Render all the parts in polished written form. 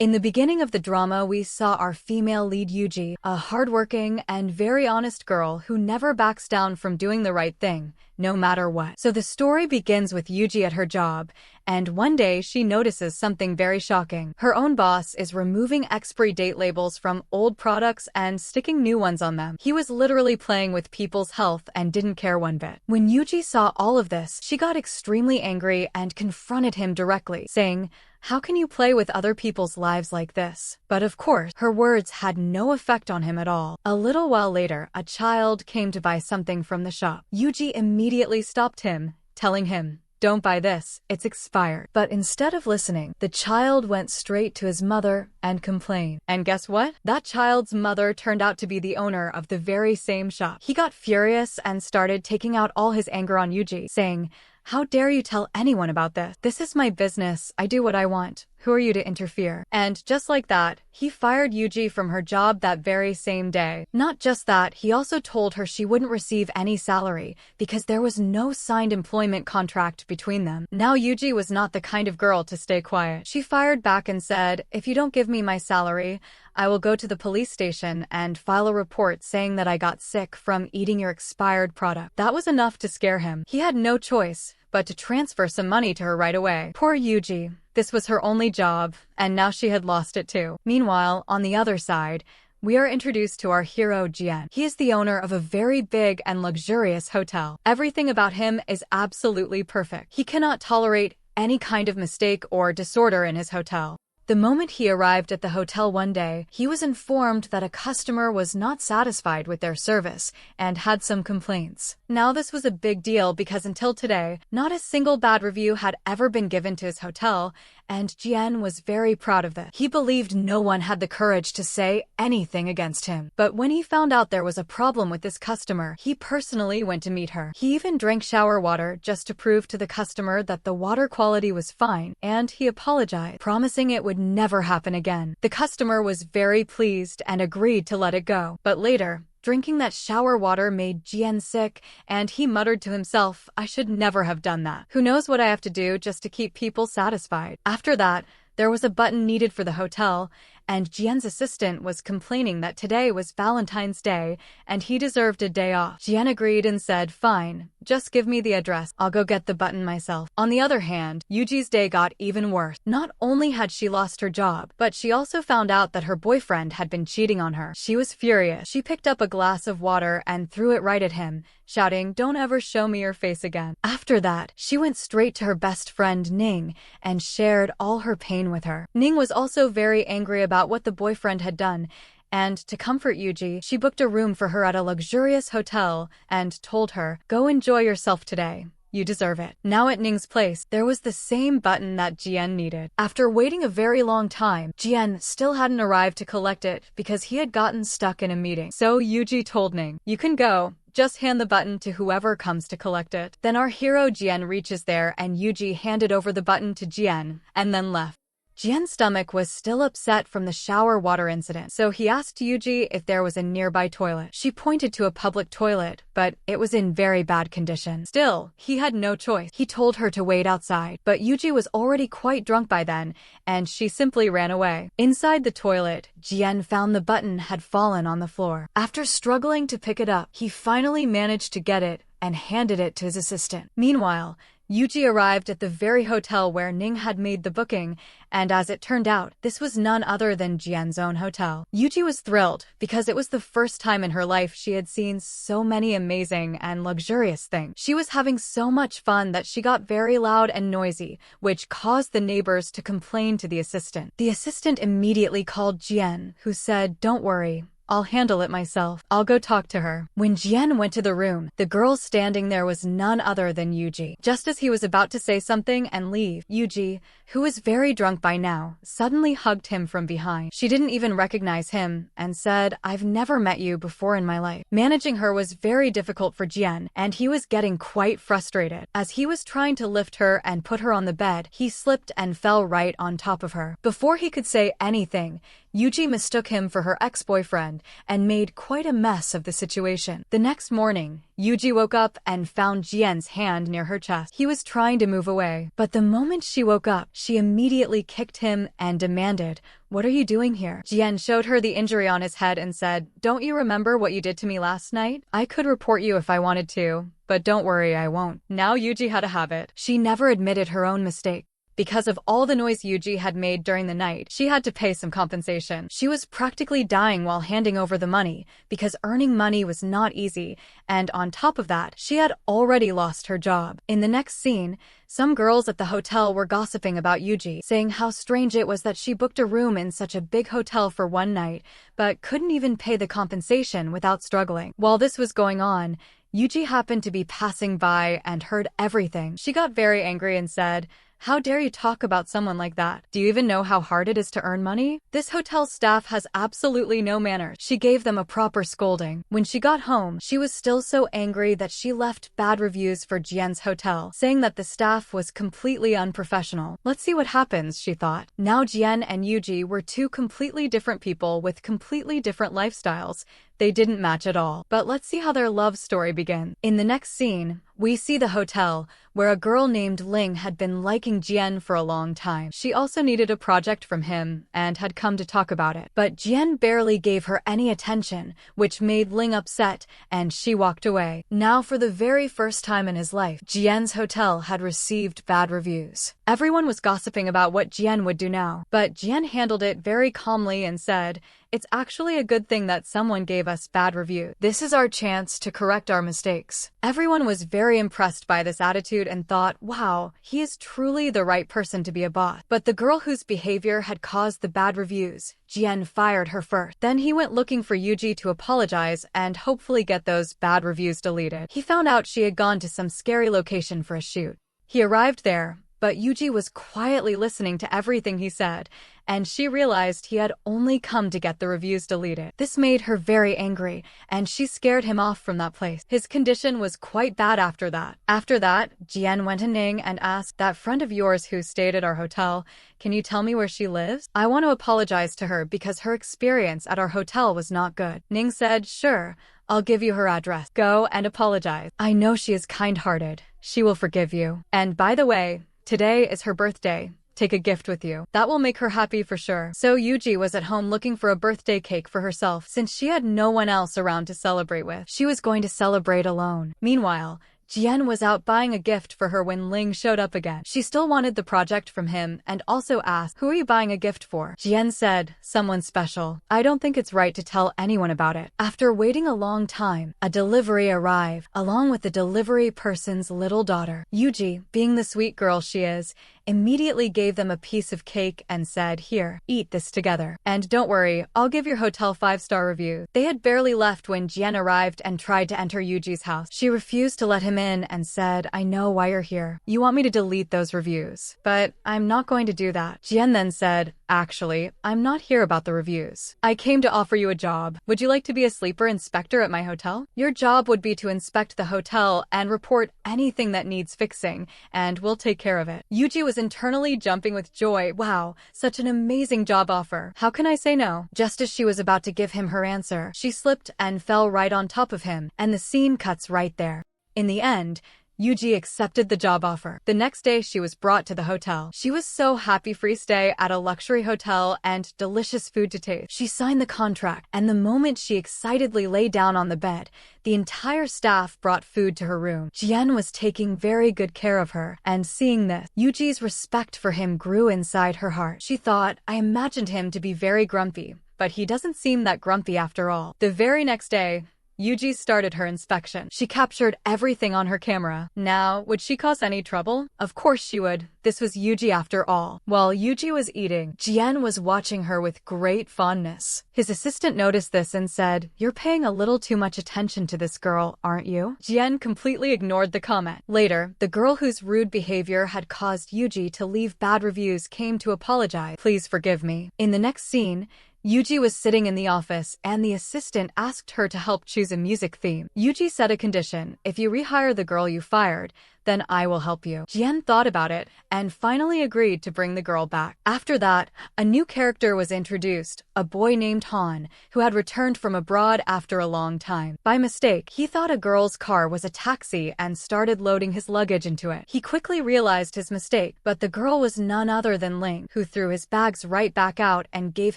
In the beginning of the drama, we saw our female lead Yuji, a hardworking and very honest girl who never backs down from doing the right thing, no matter what. So the story begins with Yuji at her job, and one day she notices something very shocking. Her own boss is removing expiry date labels from old products and sticking new ones on them. He was literally playing with people's health and didn't care one bit. When Yuji saw all of this, she got extremely angry and confronted him directly, saying, "How can you play with other people's lives like this?" But of course, her words had no effect on him at all. A little while later, a child came to buy something from the shop. Yuji immediately stopped him, telling him, "Don't buy this, it's expired." But instead of listening, the child went straight to his mother and complained. And guess what? That child's mother turned out to be the owner of the very same shop. He got furious and started taking out all his anger on Yuji, saying, "How dare you tell anyone about this? This is my business. I do what I want. Who are you to interfere?" And just like that, he fired Yuji from her job that very same day. Not just that, he also told her she wouldn't receive any salary because there was no signed employment contract between them. Now Yuji was not the kind of girl to stay quiet. She fired back and said, "If you don't give me my salary, I will go to the police station and file a report saying that I got sick from eating your expired product." That was enough to scare him. He had no choice but to transfer some money to her right away. Poor Yuji. This was her only job, and now she had lost it too. Meanwhile, on the other side, we are introduced to our hero Jian. He is the owner of a very big and luxurious hotel. Everything about him is absolutely perfect. He cannot tolerate any kind of mistake or disorder in his hotel. The moment he arrived at the hotel one day, he was informed that a customer was not satisfied with their service and had some complaints. Now this was a big deal because until today, not a single bad review had ever been given to his hotel, and Jian was very proud of this. He believed no one had the courage to say anything against him. But when he found out there was a problem with this customer, he personally went to meet her. He even drank shower water just to prove to the customer that the water quality was fine, and he apologized, promising it would never happen again. The customer was very pleased and agreed to let it go. But later, drinking that shower water made Jian sick, and he muttered to himself, "I should never have done that. Who knows what I have to do just to keep people satisfied." After that, there was a button needed for the hotel, and Jian's assistant was complaining that today was Valentine's Day and he deserved a day off. Jian agreed and said, "Fine, just give me the address. I'll go get the button myself." On the other hand, Yuji's day got even worse. Not only had she lost her job, but she also found out that her boyfriend had been cheating on her. She was furious. She picked up a glass of water and threw it right at him, shouting, "Don't ever show me your face again." After that, she went straight to her best friend Ning and shared all her pain with her. Ning was also very angry about what the boyfriend had done, and to comfort Yuji, she booked a room for her at a luxurious hotel and told her, "Go enjoy yourself today. You deserve it." Now at Ning's place, there was the same button that Jian needed. After waiting a very long time, Jian still hadn't arrived to collect it because he had gotten stuck in a meeting. So Yuji told Ning, "You can go. Just hand the button to whoever comes to collect it." Then our hero Jian reaches there and Yuji handed over the button to Jian and then left. Jian's stomach was still upset from the shower water incident, so he asked Yuji if there was a nearby toilet. She pointed to a public toilet, but it was in very bad condition. Still, he had no choice. He told her to wait outside, but Yuji was already quite drunk by then, and she simply ran away. Inside the toilet, Jian found the button had fallen on the floor. After struggling to pick it up, he finally managed to get it and handed it to his assistant. Meanwhile, Yuji arrived at the very hotel where Ning had made the booking, and as it turned out, this was none other than Jian's own hotel. Yuji was thrilled because it was the first time in her life she had seen so many amazing and luxurious things. She was having so much fun that she got very loud and noisy, which caused the neighbors to complain to the assistant. The assistant immediately called Jian, who said, "Don't worry. I'll handle it myself. I'll go talk to her." When Jian went to the room, the girl standing there was none other than Yuji. Just as he was about to say something and leave, Yuji, who was very drunk by now, suddenly hugged him from behind. She didn't even recognize him and said, "I've never met you before in my life." Managing her was very difficult for Jian, and he was getting quite frustrated. As he was trying to lift her and put her on the bed, he slipped and fell right on top of her. Before he could say anything, Yuji mistook him for her ex-boyfriend and made quite a mess of the situation. The next morning, Yuji woke up and found Jian's hand near her chest. He was trying to move away, but the moment she woke up, She immediately kicked him and demanded, "What are you doing here?" Jian showed her the injury on his head and said, "Don't you remember what you did to me last night? I could report you if I wanted to, but don't worry, I won't." Now Yuji had a habit. She never admitted her own mistake. Because of all the noise Yuji had made during the night, she had to pay some compensation. She was practically dying while handing over the money, because earning money was not easy, and on top of that, she had already lost her job. In the next scene, some girls at the hotel were gossiping about Yuji, saying how strange it was that she booked a room in such a big hotel for one night, but couldn't even pay the compensation without struggling. While this was going on, Yuji happened to be passing by and heard everything. She got very angry and said, "How dare you talk about someone like that? Do you even know how hard it is to earn money? This hotel staff has absolutely no manners." She gave them a proper scolding. When she got home, she was still so angry that she left bad reviews for Jian's hotel, saying that the staff was completely unprofessional. Let's see what happens, she thought. Now Jian and Yuji were two completely different people with completely different lifestyles. They didn't match at all. But let's see how their love story begins. In the next scene, we see the hotel, where a girl named Ling had been liking Jian for a long time. She also needed a project from him, and had come to talk about it. But Jian barely gave her any attention, which made Ling upset, and she walked away. Now for the very first time in his life, Jian's hotel had received bad reviews. Everyone was gossiping about what Jian would do now, but Jian handled it very calmly and said, "It's actually a good thing that someone gave us bad review. This is our chance to correct our mistakes." Everyone was very impressed by this attitude and thought, wow, he is truly the right person to be a boss. But the girl whose behavior had caused the bad reviews, Jian fired her first. Then he went looking for Yuji to apologize and hopefully get those bad reviews deleted. He found out she had gone to some scary location for a shoot. He arrived there, but Yuji was quietly listening to everything he said, and she realized he had only come to get the reviews deleted. This made her very angry, and she scared him off from that place. His condition was quite bad after that. After that, Jian went to Ning and asked, "That friend of yours who stayed at our hotel, can you tell me where she lives? I want to apologize to her because her experience at our hotel was not good." Ning said, "Sure, I'll give you her address. Go and apologize. I know she is kind-hearted. She will forgive you. And by the way, today is her birthday. Take a gift with you. That will make her happy for sure." So Yuji was at home looking for a birthday cake for herself. Since she had no one else around to celebrate with, she was going to celebrate alone. Meanwhile, Jian was out buying a gift for her when Ling showed up again. She still wanted the project from him and also asked, "Who are you buying a gift for?" Jian said, "Someone special. I don't think it's right to tell anyone about it." After waiting a long time, a delivery arrived, along with the delivery person's little daughter. Yuji, being the sweet girl she is, immediately gave them a piece of cake and said, "Here, eat this together. And don't worry, I'll give your hotel 5-star review." They had barely left when Jian arrived and tried to enter Yuji's house. She refused to let him in and said, "I know why you're here. You want me to delete those reviews, but I'm not going to do that." Jian then said, "Actually, I'm not here about the reviews. I came to offer you a job. Would you like to be a sleeper inspector at my hotel? Your job would be to inspect the hotel and report anything that needs fixing, and we'll take care of it." Yuji was internally jumping with joy. Wow, such an amazing job offer. How can I say no? Just as she was about to give him her answer, she slipped and fell right on top of him, and the scene cuts right there. In the end, Yuji accepted the job offer. The next day, she was brought to the hotel. She was so happy, free stay at a luxury hotel and delicious food to taste. She signed the contract, and the moment she excitedly lay down on the bed, the entire staff brought food to her room. Jian was taking very good care of her, and seeing this, Yuji's respect for him grew inside her heart. She thought, I imagined him to be very grumpy, but he doesn't seem that grumpy after all. The very next day, Yuji started her inspection. She captured everything on her camera. Now, would she cause any trouble? Of course she would. This was Yuji after all. While Yuji was eating, Jian was watching her with great fondness. His assistant noticed this and said, "You're paying a little too much attention to this girl, aren't you?" Jian completely ignored the comment. Later, the girl whose rude behavior had caused Yuji to leave bad reviews came to apologize. "Please forgive me." In the next scene, Yuji was sitting in the office, and the assistant asked her to help choose a music theme. Yuji set a condition: if you rehire the girl you fired, then I will help you. Jian thought about it and finally agreed to bring the girl back. After that, a new character was introduced, a boy named Han, who had returned from abroad after a long time. By mistake, he thought a girl's car was a taxi and started loading his luggage into it. He quickly realized his mistake, but the girl was none other than Ling, who threw his bags right back out and gave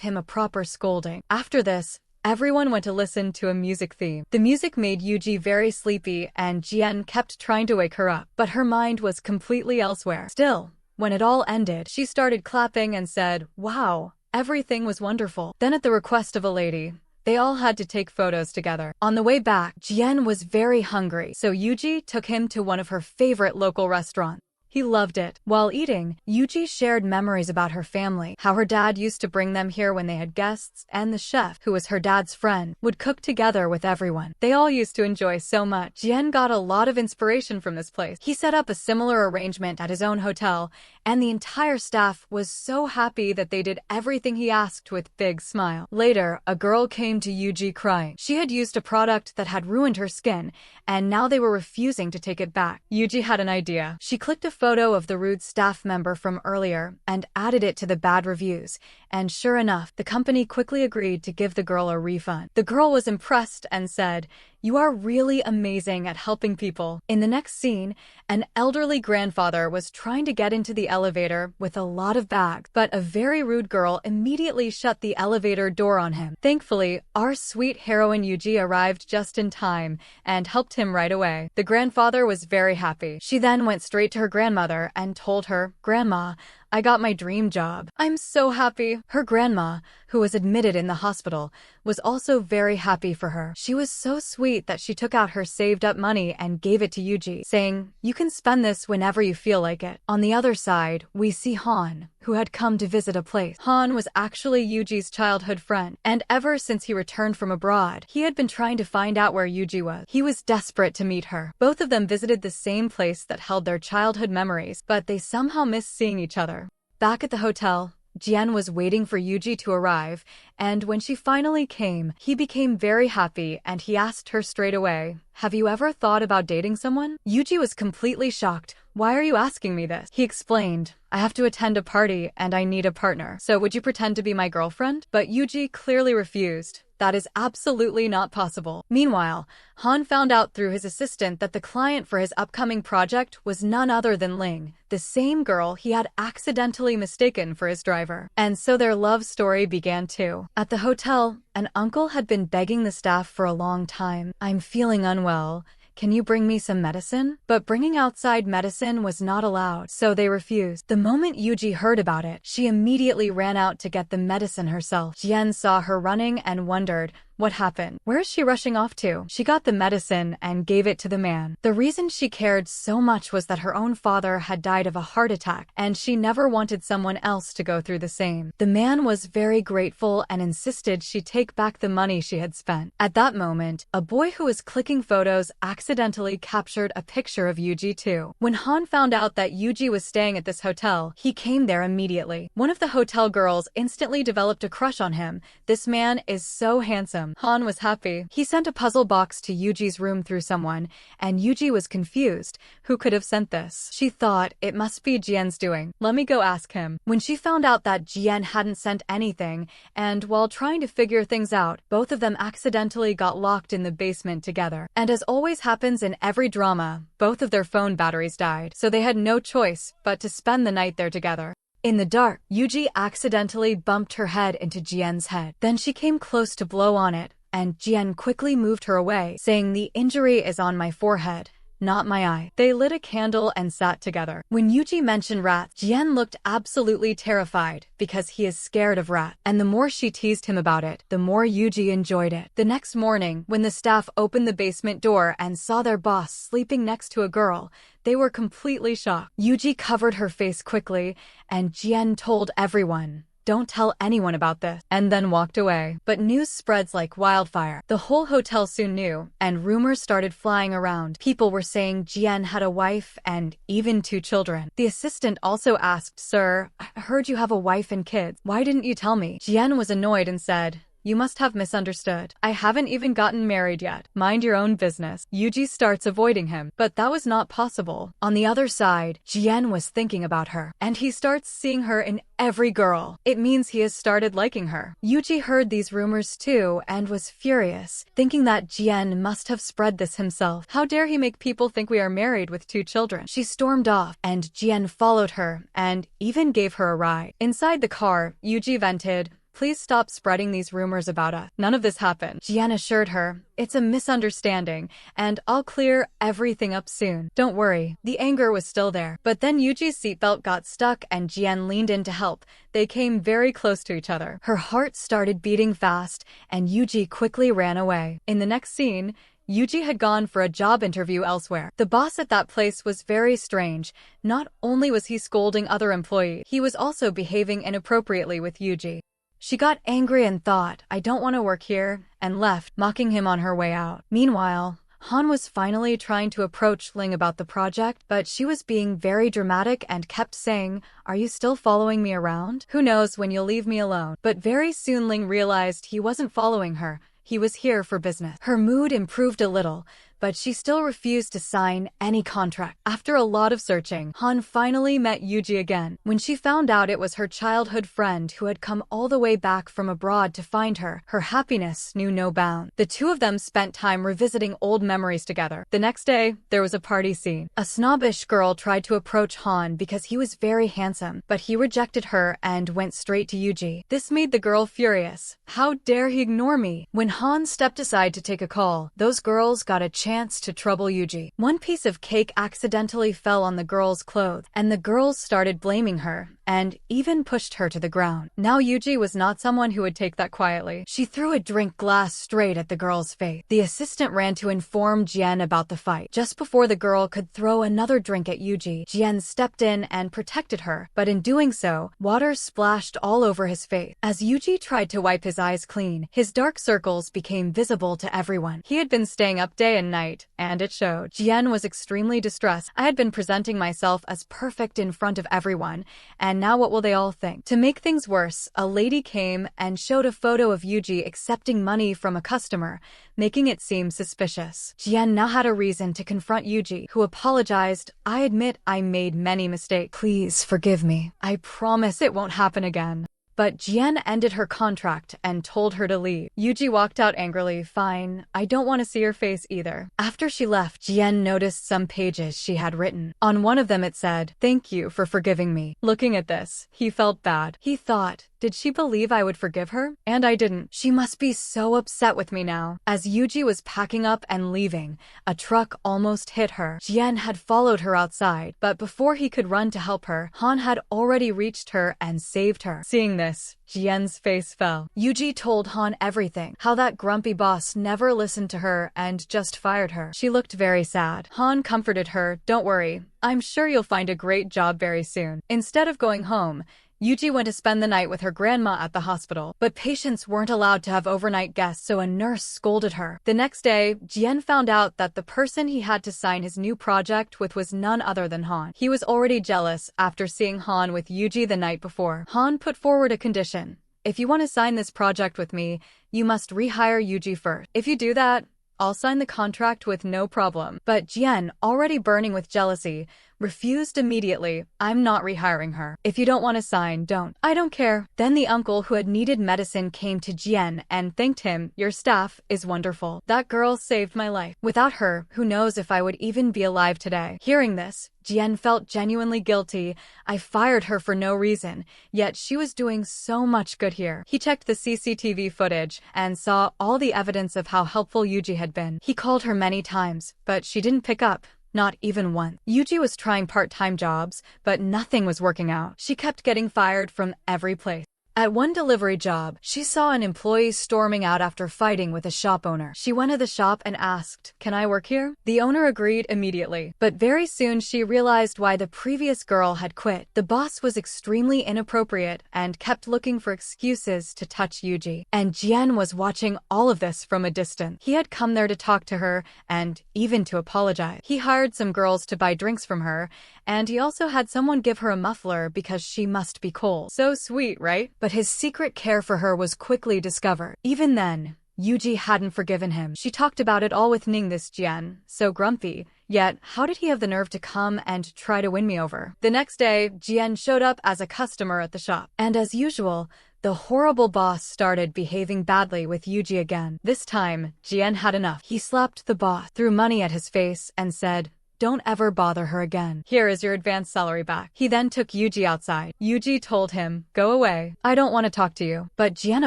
him a proper scolding. After this, everyone went to listen to a music theme. The music made Yuji very sleepy and Jian kept trying to wake her up, but her mind was completely elsewhere. Still, when it all ended, she started clapping and said, "Wow, everything was wonderful." Then at the request of a lady, they all had to take photos together. On the way back, Jian was very hungry, so Yuji took him to one of her favorite local restaurants. He loved it. While eating, Yuji shared memories about her family, how her dad used to bring them here when they had guests, and the chef, who was her dad's friend, would cook together with everyone. They all used to enjoy so much. Jian got a lot of inspiration from this place. He set up a similar arrangement at his own hotel, and the entire staff was so happy that they did everything he asked with big smile. Later, a girl came to Yuji crying. She had used a product that had ruined her skin, and now they were refusing to take it back. Yuji had an idea. She clicked a photo of the rude staff member from earlier and added it to the bad reviews, and sure enough, the company quickly agreed to give the girl a refund. The girl was impressed and said, "You are really amazing at helping people." In the next scene, an elderly grandfather was trying to get into the elevator with a lot of bags, but a very rude girl immediately shut the elevator door on him. Thankfully, our sweet heroine Yuji arrived just in time and helped him right away. The grandfather was very happy. She then went straight to her grandmother and told her, "Grandma, I got my dream job. I'm so happy." Her grandma, who was admitted in the hospital, was also very happy for her. She was so sweet that she took out her saved up money and gave it to Yuji, saying, "You can spend this whenever you feel like it." On the other side, we see Han, who had come to visit a place. Han was actually Yuji's childhood friend, and ever since he returned from abroad, he had been trying to find out where Yuji was. He was desperate to meet her. Both of them visited the same place that held their childhood memories, but they somehow missed seeing each other. Back at the hotel, Jian was waiting for Yuji to arrive, and when she finally came, he became very happy and he asked her straight away, "Have you ever thought about dating someone?" Yuji was completely shocked. "Why are you asking me this?" He explained, "I have to attend a party and I need a partner. So would you pretend to be my girlfriend?" But Yuji clearly refused. That is absolutely not possible. Meanwhile, Han found out through his assistant that the client for his upcoming project was none other than Ling, the same girl he had accidentally mistaken for his driver. And so their love story began too. At the hotel, an uncle had been begging the staff for a long time, "I'm feeling unwell. Can you bring me some medicine?" But bringing outside medicine was not allowed, so they refused. The moment Yuji heard about it, she immediately ran out to get the medicine herself. Jian saw her running and wondered, what happened? Where is she rushing off to? She got the medicine and gave it to the man. The reason she cared so much was that her own father had died of a heart attack, and she never wanted someone else to go through the same. The man was very grateful and insisted she take back the money she had spent. At that moment, a boy who was clicking photos accidentally captured a picture of Yuji too. When Han found out that Yuji was staying at this hotel, he came there immediately. One of the hotel girls instantly developed a crush on him. "This man is so handsome." Han was happy. He sent a puzzle box to Yuji's room through someone, and Yuji was confused. Who could have sent this? She thought, it must be Jian's doing. Let me go ask him. When she found out that Jian hadn't sent anything, and while trying to figure things out, both of them accidentally got locked in the basement together. And as always happens in every drama, both of their phone batteries died, so they had no choice but to spend the night there together. In the dark, Yuji accidentally bumped her head into Jian's head. Then she came close to blow on it, and Jian quickly moved her away, saying, "The injury is on my forehead, not my eye." They lit a candle and sat together. When Yuji mentioned rats, Jian looked absolutely terrified because he is scared of rats. And the more she teased him about it, the more Yuji enjoyed it. The next morning, when the staff opened the basement door and saw their boss sleeping next to a girl, they were completely shocked. Yuji covered her face quickly, and Jian told everyone, "Don't tell anyone about this," and then walked away. But news spreads like wildfire. The whole hotel soon knew, and rumors started flying around. People were saying Jian had a wife and even 2 children. The assistant also asked, "Sir, I heard you have a wife and kids. Why didn't you tell me?" Jian was annoyed and said, You must have misunderstood. I haven't even gotten married yet. Mind your own business. Yuji starts avoiding him, but that was not possible. On the other side, Jian was thinking about her, and he starts seeing her in every girl. It means he has started liking her. Yuji heard these rumors too and was furious, thinking that Jian must have spread this himself. How dare he make people think we are married with 2 children? She stormed off, and Jian followed her and even gave her a ride. Inside the car, Yuji vented, "Please stop spreading these rumors about us. None of this happened." Jian assured her, "It's a misunderstanding, and I'll clear everything up soon. Don't worry." The anger was still there. But then Yuji's seatbelt got stuck and Jian leaned in to help. They came very close to each other. Her heart started beating fast, and Yuji quickly ran away. In the next scene, Yuji had gone for a job interview elsewhere. The boss at that place was very strange. Not only was he scolding other employees, he was also behaving inappropriately with Yuji. She got angry and thought, "I don't want to work here," and left, mocking him on her way out. Meanwhile, Han was finally trying to approach Ling about the project, but she was being very dramatic and kept saying, "Are you still following me around? Who knows when you'll leave me alone?" But very soon Ling realized he wasn't following her. He was here for business. Her mood improved a little, but she still refused to sign any contract. After a lot of searching, Han finally met Yuji again. When she found out it was her childhood friend who had come all the way back from abroad to find her, her happiness knew no bounds. The two of them spent time revisiting old memories together. The next day, there was a party scene. A snobbish girl tried to approach Han because he was very handsome, but he rejected her and went straight to Yuji. This made the girl furious. How dare he ignore me? When Han stepped aside to take a call, those girls got a chance to trouble Yuji. One piece of cake accidentally fell on the girl's clothes, and the girls started blaming her and even pushed her to the ground. Now Yuji was not someone who would take that quietly. She threw a drink glass straight at the girl's face. The assistant ran to inform Jian about the fight. Just before the girl could throw another drink at Yuji, Jian stepped in and protected her, but in doing so, water splashed all over his face. As Yuji tried to wipe his eyes clean, his dark circles became visible to everyone. He had been staying up day and night, and it showed. Jian was extremely distressed. "I had been presenting myself as perfect in front of everyone, and now what will they all think?" To make things worse, a lady came and showed a photo of Yuji accepting money from a customer, making it seem suspicious. Jian now had a reason to confront Yuji, who apologized. "I admit I made many mistakes. Please forgive me. I promise it won't happen again." But Jian ended her contract and told her to leave. Yuji walked out angrily. "Fine, I don't want to see your face either." After she left, Jian noticed some pages she had written. On one of them it said, "Thank you for forgiving me." Looking at this, he felt bad. He thought, did she believe I would forgive her? And I didn't. She must be so upset with me now. As Yuji was packing up and leaving, a truck almost hit her. Jian had followed her outside, but before he could run to help her, Han had already reached her and saved her. Seeing this, Jian's face fell. Yuji told Han everything, how that grumpy boss never listened to her and just fired her. She looked very sad. Han comforted her, "Don't worry, I'm sure you'll find a great job very soon." Instead of going home, Yuji went to spend the night with her grandma at the hospital, but patients weren't allowed to have overnight guests, so a nurse scolded her. The next day, Jian found out that the person he had to sign his new project with was none other than Han. He was already jealous after seeing Han with Yuji the night before. Han put forward a condition. "If you want to sign this project with me, you must rehire Yuji first. If you do that, I'll sign the contract with no problem." But Jian, already burning with jealousy, refused immediately. "I'm not rehiring her. If you don't want to sign, don't." "I don't care." Then the uncle who had needed medicine came to Jian and thanked him. "Your staff is wonderful. That girl saved my life. Without her, who knows if I would even be alive today." Hearing this, Jian felt genuinely guilty. "I fired her for no reason, yet she was doing so much good here." He checked the CCTV footage and saw all the evidence of how helpful Yuji had been. He called her many times, but she didn't pick up. Not even once. Yuji was trying part-time jobs, but nothing was working out. She kept getting fired from every place. At one delivery job, she saw an employee storming out after fighting with a shop owner. She went to the shop and asked, "Can I work here?" The owner agreed immediately, but very soon she realized why the previous girl had quit. The boss was extremely inappropriate and kept looking for excuses to touch Yuji. And Jian was watching all of this from a distance. He had come there to talk to her and even to apologize. He hired some girls to buy drinks from her, and he also had someone give her a muffler because she must be cold. So sweet, right? but his secret care for her was quickly discovered. Even then, Yuji hadn't forgiven him. She talked about it all with Ning, this Jian, so grumpy. Yet, how did he have the nerve to come and try to win me over? The next day, Jian showed up as a customer at the shop. And as usual, the horrible boss started behaving badly with Yuji again. This time, Jian had enough. He slapped the boss, threw money at his face, and said, "Don't ever bother her again. Here is your advance salary back." He then took Yuji outside. Yuji told him, "Go away. I don't want to talk to you." But Jian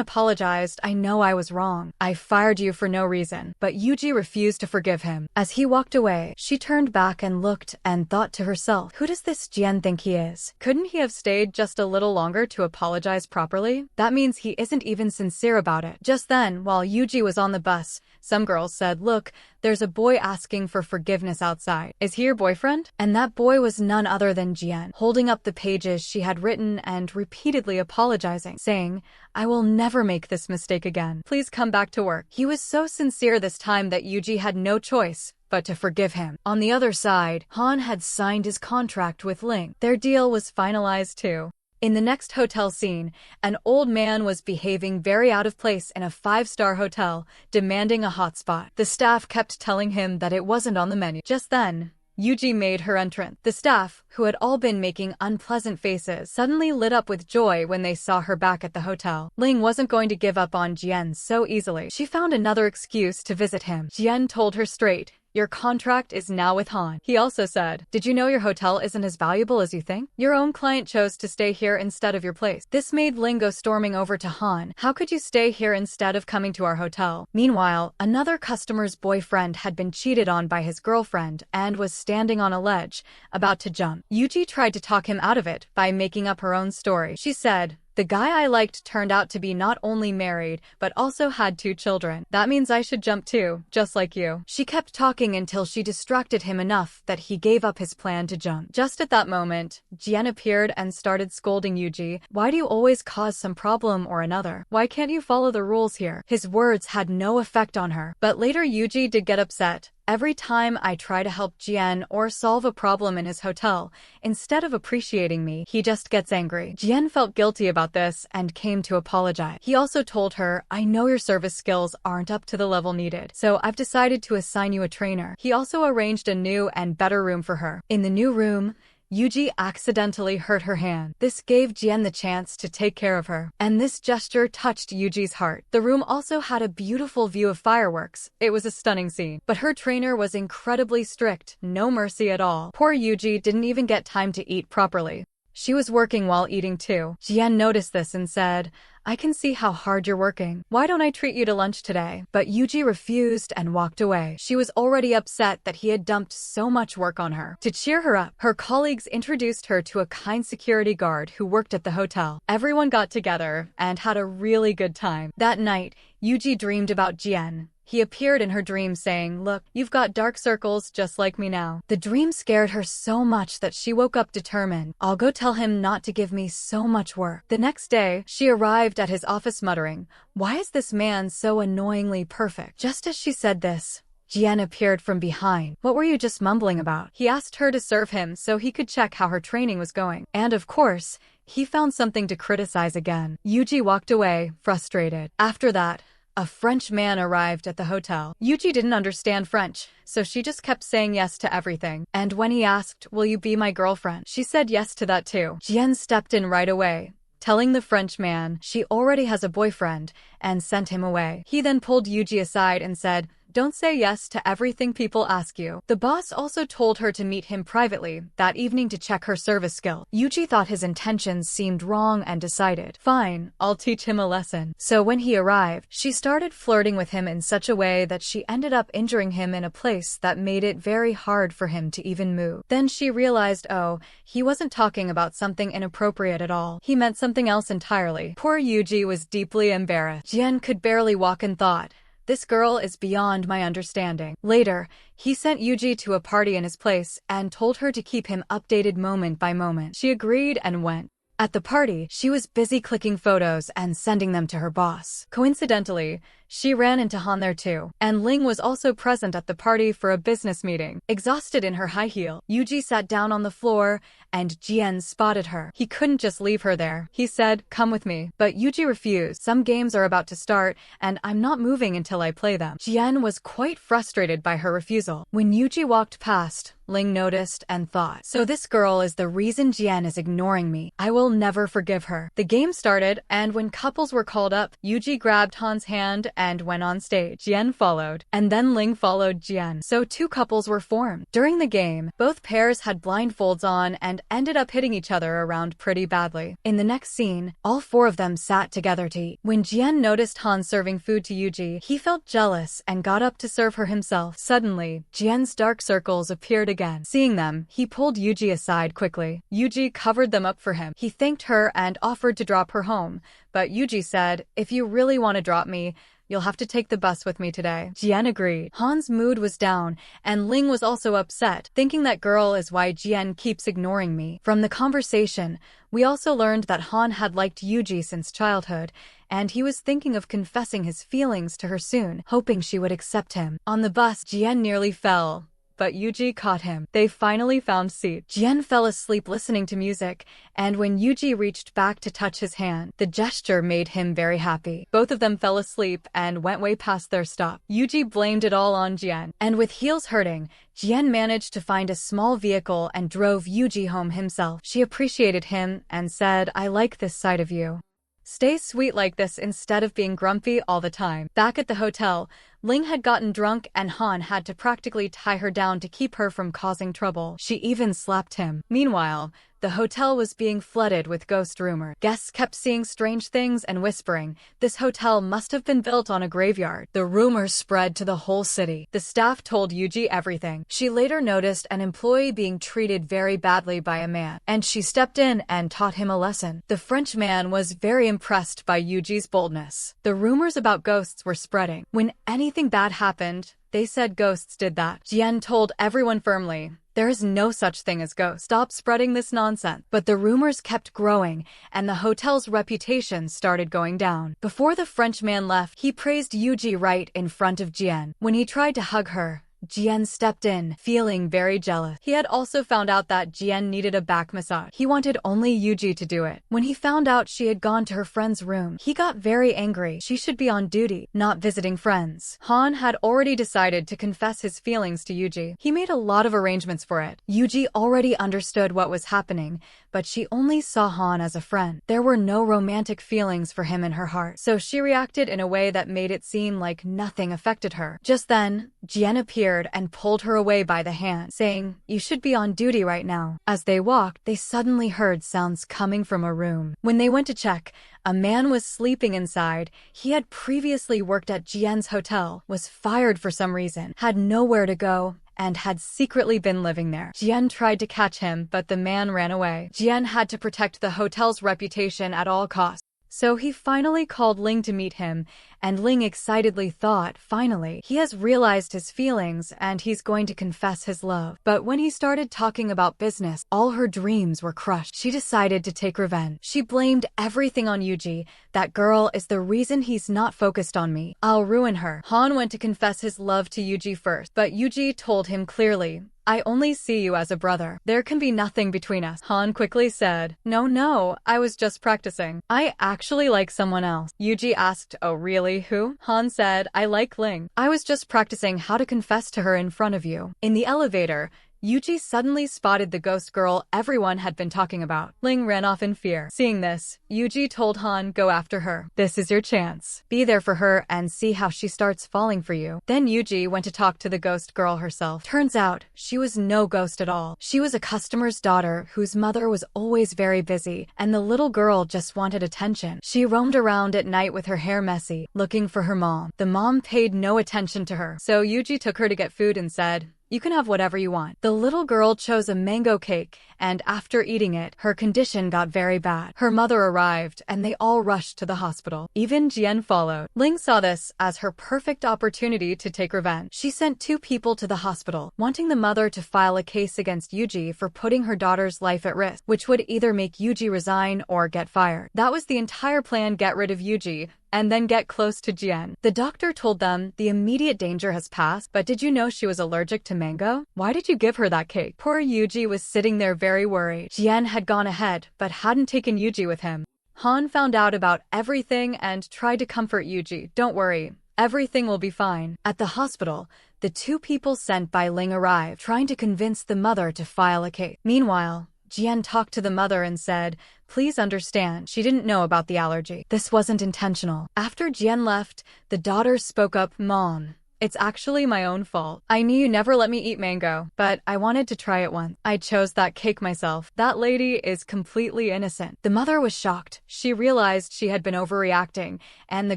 apologized. "I know I was wrong. I fired you for no reason." But Yuji refused to forgive him. As he walked away, she turned back and looked and thought to herself, who does this Jian think he is? Couldn't he have stayed just a little longer to apologize properly? That means he isn't even sincere about it. Just then, while Yuji was on the bus, some girls said, "Look, there's a boy asking for forgiveness outside. Is he your boyfriend?" And that boy was none other than Jian, holding up the pages she had written and repeatedly apologizing, saying, "I will never make this mistake again. Please come back to work." He was so sincere this time that Yuji had no choice but to forgive him. On the other side, Han had signed his contract with Ling. Their deal was finalized too. In the next hotel scene, an old man was behaving very out of place in a 5-star hotel, demanding a hotspot. The staff kept telling him that it wasn't on the menu. Just then, Yuji made her entrance. The staff, who had all been making unpleasant faces, suddenly lit up with joy when they saw her back at the hotel. Ling wasn't going to give up on Jian so easily. She found another excuse to visit him. Jian told her straight, "Your contract is now with Han." He also said, "Did you know your hotel isn't as valuable as you think? Your own client chose to stay here instead of your place." This made Ling go storming over to Han. "How could you stay here instead of coming to our hotel?" Meanwhile, another customer's boyfriend had been cheated on by his girlfriend and was standing on a ledge, about to jump. Yuji tried to talk him out of it by making up her own story. She said, "The guy I liked turned out to be not only married, but also had 2 children. That means I should jump too, just like you." She kept talking until she distracted him enough that he gave up his plan to jump. Just at that moment, Jian appeared and started scolding Yuji. "Why do you always cause some problem or another? Why can't you follow the rules here?" His words had no effect on her. But later Yuji did get upset. "Every time I try to help Jian or solve a problem in his hotel, instead of appreciating me, he just gets angry." Jian felt guilty about this and came to apologize. He also told her, "I know your service skills aren't up to the level needed, so I've decided to assign you a trainer." He also arranged a new and better room for her. In the new room, Yuji accidentally hurt her hand. This gave Jian the chance to take care of her, and this gesture touched Yuji's heart. The room also had a beautiful view of fireworks. It was a stunning scene. But her trainer was incredibly strict, no mercy at all. Poor Yuji didn't even get time to eat properly. She was working while eating too. Jian noticed this and said, "I can see how hard you're working. Why don't I treat you to lunch today?" But Yuji refused and walked away. She was already upset that he had dumped so much work on her. To cheer her up, her colleagues introduced her to a kind security guard who worked at the hotel. Everyone got together and had a really good time. That night, Yuji dreamed about Jian. He appeared in her dream saying, "Look, you've got dark circles just like me now." The dream scared her so much that she woke up determined. "I'll go tell him not to give me so much work." The next day, she arrived at his office muttering, "Why is this man so annoyingly perfect?" Just as she said this, Jian appeared from behind. "What were you just mumbling about?" He asked her to serve him so he could check how her training was going. And of course, he found something to criticize again. Yuji walked away, frustrated. After that, a French man arrived at the hotel. Yuji didn't understand French, so she just kept saying yes to everything. And when he asked, "Will you be my girlfriend?" she said yes to that too. Jian stepped in right away, telling the French man she already has a boyfriend, and sent him away. He then pulled Yuji aside and said, "Don't say yes to everything people ask you." The boss also told her to meet him privately that evening to check her service skill. Yuji thought his intentions seemed wrong and decided, "Fine, I'll teach him a lesson." So when he arrived, she started flirting with him in such a way that she ended up injuring him in a place that made it very hard for him to even move. Then she realized, oh, he wasn't talking about something inappropriate at all. He meant something else entirely. Poor Yuji was deeply embarrassed. Jian could barely walk and thought, "This girl is beyond my understanding." Later, he sent Yuji to a party in his place and told her to keep him updated moment by moment. She agreed and went. At the party, she was busy clicking photos and sending them to her boss. Coincidentally, she ran into Han there too, and Ling was also present at the party for a business meeting. Exhausted in her high heel, Yuji sat down on the floor, and Jian spotted her. He couldn't just leave her there. He said, "Come with me." But Yuji refused. "Some games are about to start, and I'm not moving until I play them." Jian was quite frustrated by her refusal. When Yuji walked past, Ling noticed and thought, "So this girl is the reason Jian is ignoring me. I will never forgive her." The game started, and when couples were called up, Yuji grabbed Han's hand and went on stage. Jian followed, and then Ling followed Jian. So 2 couples were formed. During the game, both pairs had blindfolds on and ended up hitting each other around pretty badly. In the next scene, all 4 of them sat together to eat. When Jian noticed Han serving food to Yuji, he felt jealous and got up to serve her himself. Suddenly, Jian's dark circles appeared again. Seeing them, he pulled Yuji aside quickly. Yuji covered them up for him. He thanked her and offered to drop her home, but Yuji said, "If you really want to drop me, you'll have to take the bus with me today." Jian agreed. Han's mood was down, and Ling was also upset, thinking that girl is why Jian keeps ignoring me. From the conversation, we also learned that Han had liked Yuji since childhood, and he was thinking of confessing his feelings to her soon, hoping she would accept him. On the bus, Jian nearly fell, but Yuji caught him. They finally found seats. Jian fell asleep listening to music, and when Yuji reached back to touch his hand, the gesture made him very happy. Both of them fell asleep and went way past their stop. Yuji blamed it all on Jian, and with heels hurting, Jian managed to find a small vehicle and drove Yuji home himself. She appreciated him and said, "I like this side of you. Stay sweet like this instead of being grumpy all the time." Back at the hotel, Ling had gotten drunk and Han had to practically tie her down to keep her from causing trouble. She even slapped him. Meanwhile, the hotel was being flooded with ghost rumors. Guests kept seeing strange things and whispering, "This hotel must have been built on a graveyard." The rumors spread to the whole city. The staff told Yuji everything. She later noticed an employee being treated very badly by a man, and she stepped in and taught him a lesson. The French man was very impressed by Yuji's boldness. The rumors about ghosts were spreading. When anything bad happened, they said ghosts did that. Jian told everyone firmly, "There is no such thing as ghosts. Stop spreading this nonsense." But the rumors kept growing, and the hotel's reputation started going down. Before the French man left, he praised Yuji right in front of Jian. When he tried to hug her, Jian stepped in, feeling very jealous. He had also found out that Jian needed a back massage. He wanted only Yuji to do it. When he found out she had gone to her friend's room, he got very angry. She should be on duty, not visiting friends. Han had already decided to confess his feelings to Yuji. He made a lot of arrangements for it. Yuji already understood what was happening, but she only saw Han as a friend. There were no romantic feelings for him in her heart, so she reacted in a way that made it seem like nothing affected her. Just then, Jian appeared and pulled her away by the hand, saying, "You should be on duty right now." As they walked, they suddenly heard sounds coming from a room. When they went to check, a man was sleeping inside. He had previously worked at Jian's hotel, was fired for some reason, had nowhere to go, and had secretly been living there. Jian tried to catch him, but the man ran away. Jian had to protect the hotel's reputation at all costs. So he finally called Ling to meet him, and Ling excitedly thought, finally, he has realized his feelings and he's going to confess his love. But when he started talking about business, all her dreams were crushed. She decided to take revenge. She blamed everything on Yuji. "That girl is the reason he's not focused on me. I'll ruin her." Han went to confess his love to Yuji first, but Yuji told him clearly, "I only see you as a brother. There can be nothing between us." Han quickly said, No, I was just practicing. I actually like someone else." Yuji asked, "Oh really, who?" Han said, "I like Ling. I was just practicing how to confess to her in front of you." In the elevator, Yuji suddenly spotted the ghost girl everyone had been talking about. Ling ran off in fear. Seeing this, Yuji told Han, "Go after her. This is your chance. Be there for her and see how she starts falling for you." Then Yuji went to talk to the ghost girl herself. Turns out, she was no ghost at all. She was a customer's daughter whose mother was always very busy, and the little girl just wanted attention. She roamed around at night with her hair messy, looking for her mom. The mom paid no attention to her, so Yuji took her to get food and said, You can have whatever you want. The little girl chose a mango cake, and after eating it, her condition got very bad. Her mother arrived, and they all rushed to the hospital. Even Jian followed. Ling saw this as her perfect opportunity to take revenge. She sent 2 people to the hospital, wanting the mother to file a case against Yuji for putting her daughter's life at risk, which would either make Yuji resign or get fired. That was the entire plan: get rid of Yuji, and then get close to Jian. The doctor told them the immediate danger has passed, but did you know she was allergic to mango? Why did you give her that cake? Poor Yuji was sitting there very worried. Jian had gone ahead, but hadn't taken Yuji with him. Han found out about everything and tried to comfort Yuji. Don't worry, everything will be fine. At the hospital, the 2 people sent by Ling arrived, trying to convince the mother to file a case. Meanwhile, Jian talked to the mother and said, please understand, she didn't know about the allergy. This wasn't intentional. After Jian left, the daughter spoke up, Mom, it's actually my own fault. I knew you never let me eat mango, but I wanted to try it once. I chose that cake myself. That lady is completely innocent. The mother was shocked. She realized she had been overreacting, and the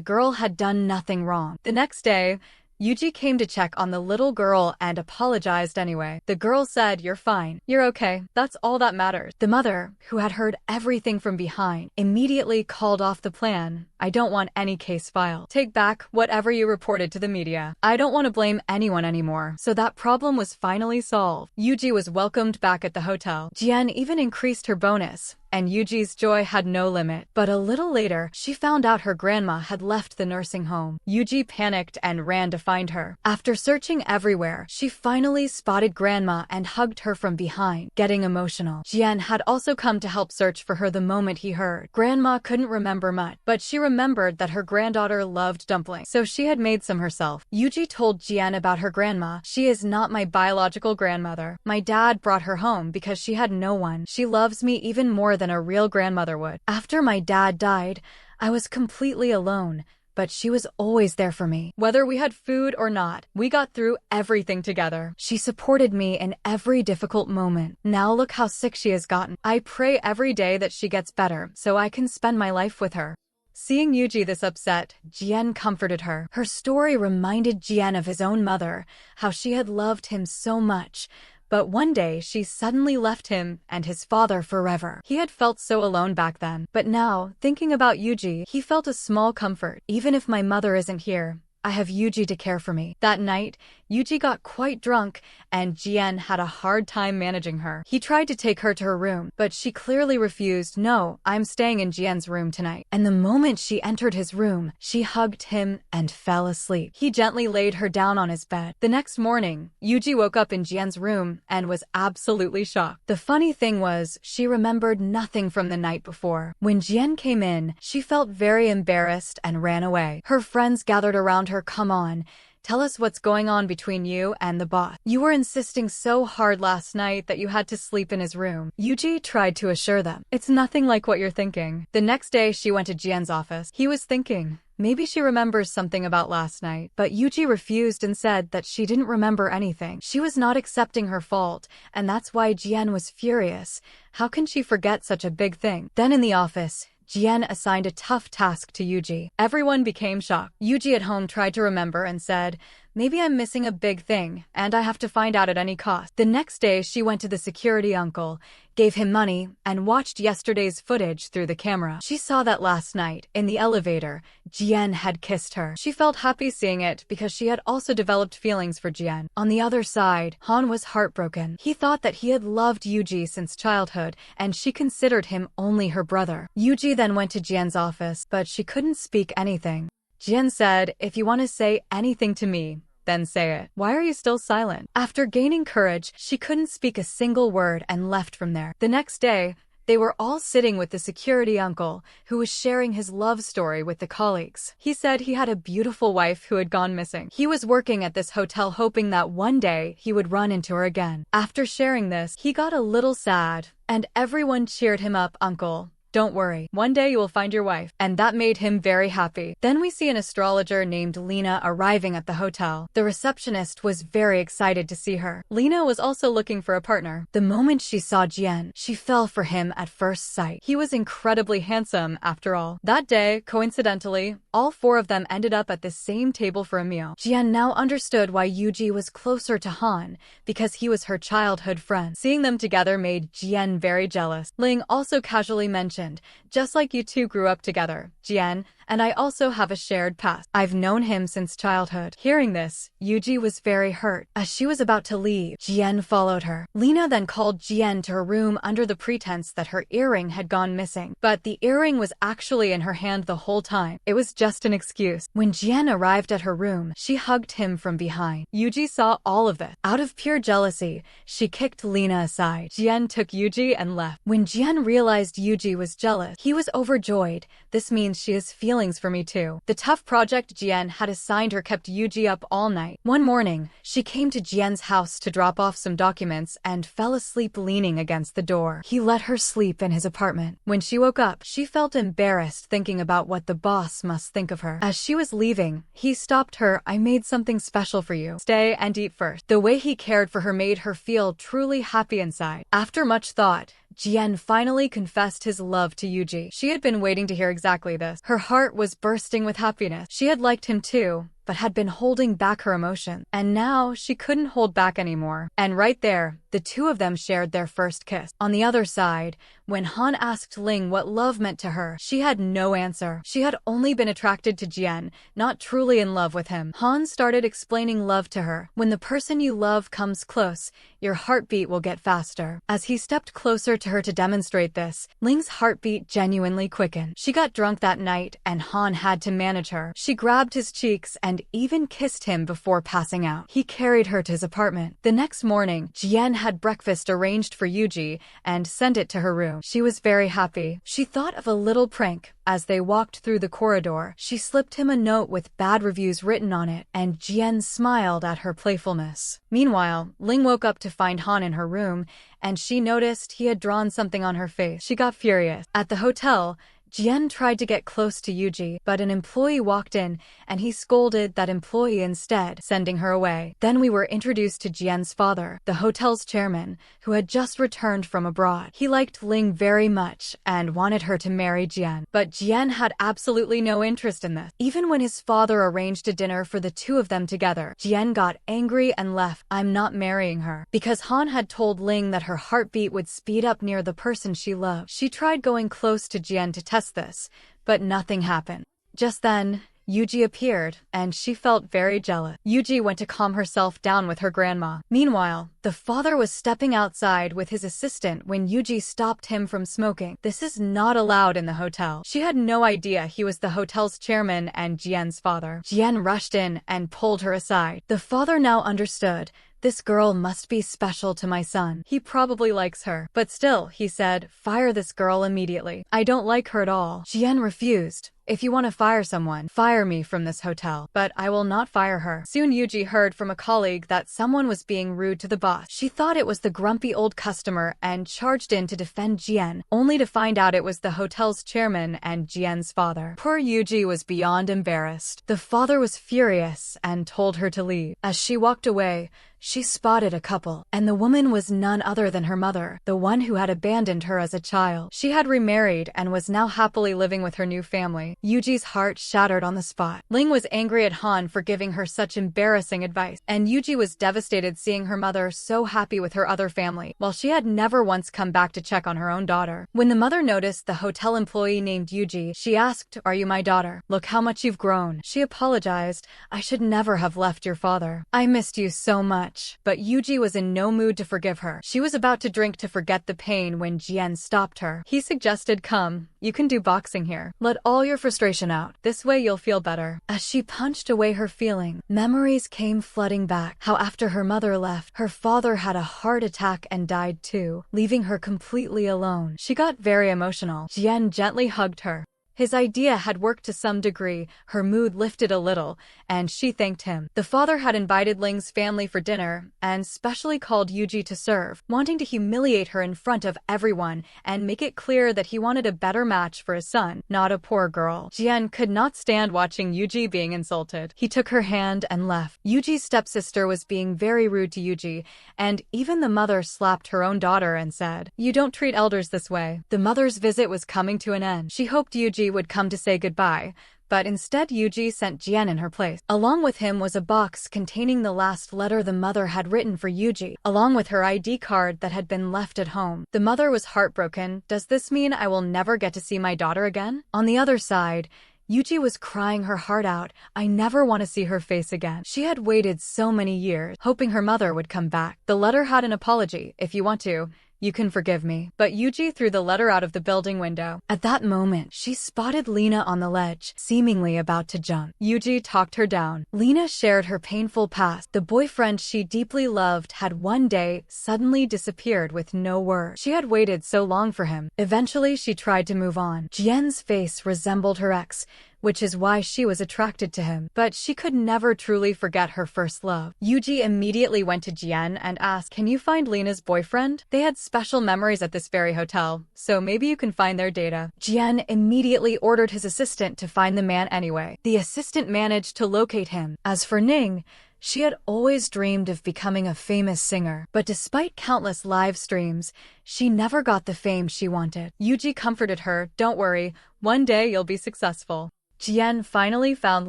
girl had done nothing wrong. The next day, Yuji came to check on the little girl and apologized anyway. The girl said, you're fine. You're okay. That's all that matters. The mother, who had heard everything from behind, immediately called off the plan. I don't want any case filed. Take back whatever you reported to the media. I don't want to blame anyone anymore. So that problem was finally solved. Yuji was welcomed back at the hotel. Jian even increased her bonus, and Yuji's joy had no limit. But a little later, she found out her grandma had left the nursing home. Yuji panicked and ran to find her. After searching everywhere, she finally spotted grandma and hugged her from behind, getting emotional. Jian had also come to help search for her the moment he heard. Grandma couldn't remember much, but she remembered that her granddaughter loved dumplings, so she had made some herself. Yuji told Jian about her grandma. She is not my biological grandmother. My dad brought her home because she had no one. She loves me even more than a real grandmother would. After my dad died, I was completely alone, but she was always there for me. Whether we had food or not, we got through everything together. She supported me in every difficult moment. Now look how sick she has gotten. I pray every day that she gets better so I can spend my life with her. Seeing Yuji this upset, Jian comforted her. Her story reminded Jian of his own mother, how she had loved him so much. But one day, she suddenly left him and his father forever. He had felt so alone back then. But now, thinking about Yuji, he felt a small comfort. Even if my mother isn't here, I have Yuji to care for me. That night, Yuji got quite drunk, and Jian had a hard time managing her. He tried to take her to her room, but she clearly refused. No, I'm staying in Jian's room tonight. And the moment she entered his room, she hugged him and fell asleep. He gently laid her down on his bed. The next morning, Yuji woke up in Jian's room and was absolutely shocked. The funny thing was, she remembered nothing from the night before. When Jian came in, she felt very embarrassed and ran away. Her friends gathered around her. Come on, tell us what's going on between you and the boss. You were insisting so hard last night that you had to sleep in his room. Yuji tried to assure them. It's nothing like what you're thinking. The next day, she went to Jian's office. He was thinking, maybe she remembers something about last night. But Yuji refused and said that she didn't remember anything. She was not accepting her fault, and that's why Jian was furious. How can she forget such a big thing? Then in the office, Jian assigned a tough task to Yuji. Everyone became shocked. Yuji at home tried to remember and said, maybe I'm missing a big thing, and I have to find out at any cost. The next day, she went to the security uncle, gave him money, and watched yesterday's footage through the camera. She saw that last night, in the elevator, Jian had kissed her. She felt happy seeing it because she had also developed feelings for Jian. On the other side, Han was heartbroken. He thought that he had loved Yuji since childhood, and she considered him only her brother. Yuji then went to Jian's office, but she couldn't speak anything. Jian said, if you want to say anything to me, then say it. Why are you still silent? After gaining courage, she couldn't speak a single word and left from there. The next day, they were all sitting with the security uncle, who was sharing his love story with the colleagues. He said he had a beautiful wife who had gone missing. He was working at this hotel hoping that one day he would run into her again. After sharing this, he got a little sad, and everyone cheered him up. Uncle, Don't worry, one day you will find your wife. And that made him very happy. Then we see an astrologer named Lena arriving at the hotel. The receptionist was very excited to see her. Lena was also looking for a partner. The moment she saw Jian, she fell for him at first sight. He was incredibly handsome after all. That day, coincidentally, all four of them ended up at the same table for a meal. Jian now understood why Yuji was closer to Han, because he was her childhood friend. Seeing them together made Jian very jealous. Ling also casually mentioned, just like you two grew up together, Jian, and I also have a shared past. I've known him since childhood. Hearing this, Yuji was very hurt. As she was about to leave, Jian followed her. Lena then called Jian to her room under the pretense that her earring had gone missing. But the earring was actually in her hand the whole time. It was just an excuse. When Jian arrived at her room, she hugged him from behind. Yuji saw all of this. Out of pure jealousy, she kicked Lena aside. Jian took Yuji and left. When Jian realized Yuji was jealous, he was overjoyed. This means she has feelings for me too. The tough project Jian had assigned her kept Yuji up all night. One morning, she came to Jian's house to drop off some documents and fell asleep leaning against the door. He let her sleep in his apartment. When she woke up, she felt embarrassed thinking about what the boss must think of her. As she was leaving, he stopped her. I made something special for you. Stay and eat first. The way he cared for her made her feel truly happy inside. After much thought, Jian finally confessed his love to Yuji. She had been waiting to hear exactly this. Her heart was bursting with happiness. She had liked him too, but had been holding back her emotion. And now she couldn't hold back anymore. And right there, the two of them shared their first kiss. On the other side, when Han asked Ling what love meant to her, she had no answer. She had only been attracted to Jian, not truly in love with him. Han started explaining love to her. When the person you love comes close, your heartbeat will get faster. As he stepped closer to her to demonstrate this, Ling's heartbeat genuinely quickened. She got drunk that night, and Han had to manage her. She grabbed his cheeks and even kissed him before passing out. He carried her to his apartment. The next morning, Jian had breakfast arranged for Yuji and sent it to her room. She was very happy. She thought of a little prank. As they walked through the corridor, she slipped him a note with bad reviews written on it, and Jian smiled at her playfulness. Meanwhile, Ling woke up to find Han in her room, and she noticed he had drawn something on her face. She got furious. At the hotel, Jian tried to get close to Yuji, but an employee walked in, and he scolded that employee instead, sending her away. Then we were introduced to Jian's father, the hotel's chairman, who had just returned from abroad. He liked Ling very much and wanted her to marry Jian. But Jian had absolutely no interest in this. Even when his father arranged a dinner for the two of them together, Jian got angry and left. I'm not marrying her. Because Han had told Ling that her heartbeat would speed up near the person she loved. She tried going close to Jian to test this, but nothing happened. Just then, Yuji appeared, and she felt very jealous. Yuji went to calm herself down with her grandma. Meanwhile, the father was stepping outside with his assistant when Yuji stopped him from smoking. This is not allowed in the hotel. She had no idea he was the hotel's chairman and Jian's father. Jian rushed in and pulled her aside. The father now understood. This girl must be special to my son. He probably likes her. But still, he said, fire this girl immediately. I don't like her at all. Jian refused. If you want to fire someone, fire me from this hotel. But I will not fire her. Soon Yuji heard from a colleague that someone was being rude to the boss. She thought it was the grumpy old customer and charged in to defend Jian, only to find out it was the hotel's chairman and Jian's father. Poor Yuji was beyond embarrassed. The father was furious and told her to leave. As she walked away, she spotted a couple, and the woman was none other than her mother, the one who had abandoned her as a child. She had remarried and was now happily living with her new family. Yuji's heart shattered on the spot. Ling was angry at Han for giving her such embarrassing advice, and Yuji was devastated seeing her mother so happy with her other family, while she had never once come back to check on her own daughter. When the mother noticed the hotel employee named Yuji, she asked, "Are you my daughter? Look how much you've grown." She apologized. "I should never have left your father. I missed you so much." But Yuji was in no mood to forgive her. She was about to drink to forget the pain when Jian stopped her. He suggested, "Come, you can do boxing here. Let all your frustration out. This way you'll feel better." As she punched away her feeling, memories came flooding back. How after her mother left, her father had a heart attack and died too, leaving her completely alone. She got very emotional. Jian gently hugged her. His idea had worked to some degree, her mood lifted a little, and she thanked him. The father had invited Ling's family for dinner, and specially called Yuji to serve, wanting to humiliate her in front of everyone and make it clear that he wanted a better match for his son, not a poor girl. Jian could not stand watching Yuji being insulted. He took her hand and left. Yuji's stepsister was being very rude to Yuji, and even the mother slapped her own daughter and said, "You don't treat elders this way." The mother's visit was coming to an end. She hoped Yuji would come to say goodbye, but instead Yuji sent Jian in her place. Along with him was a box containing the last letter the mother had written for Yuji, along with her ID card that had been left at home. The mother was heartbroken. Does this mean I will never get to see my daughter again? On the other side, Yuji was crying her heart out. I never want to see her face again. She had waited so many years, hoping her mother would come back. The letter had an apology. If you want to, you can forgive me. But Yuji threw the letter out of the building window. At that moment, she spotted Lena on the ledge, seemingly about to jump. Yuji talked her down. Lena shared her painful past. The boyfriend she deeply loved had one day suddenly disappeared with no word. She had waited so long for him. Eventually, she tried to move on. Jian's face resembled her ex, which is why she was attracted to him. But she could never truly forget her first love. Yuji immediately went to Jian and asked, "Can you find Lena's boyfriend? They had special memories at this very hotel, so maybe you can find their data." Jian immediately ordered his assistant to find the man anyway. The assistant managed to locate him. As for Ning, she had always dreamed of becoming a famous singer, but despite countless live streams, she never got the fame she wanted. Yuji comforted her, "Don't worry, one day you'll be successful." Jian finally found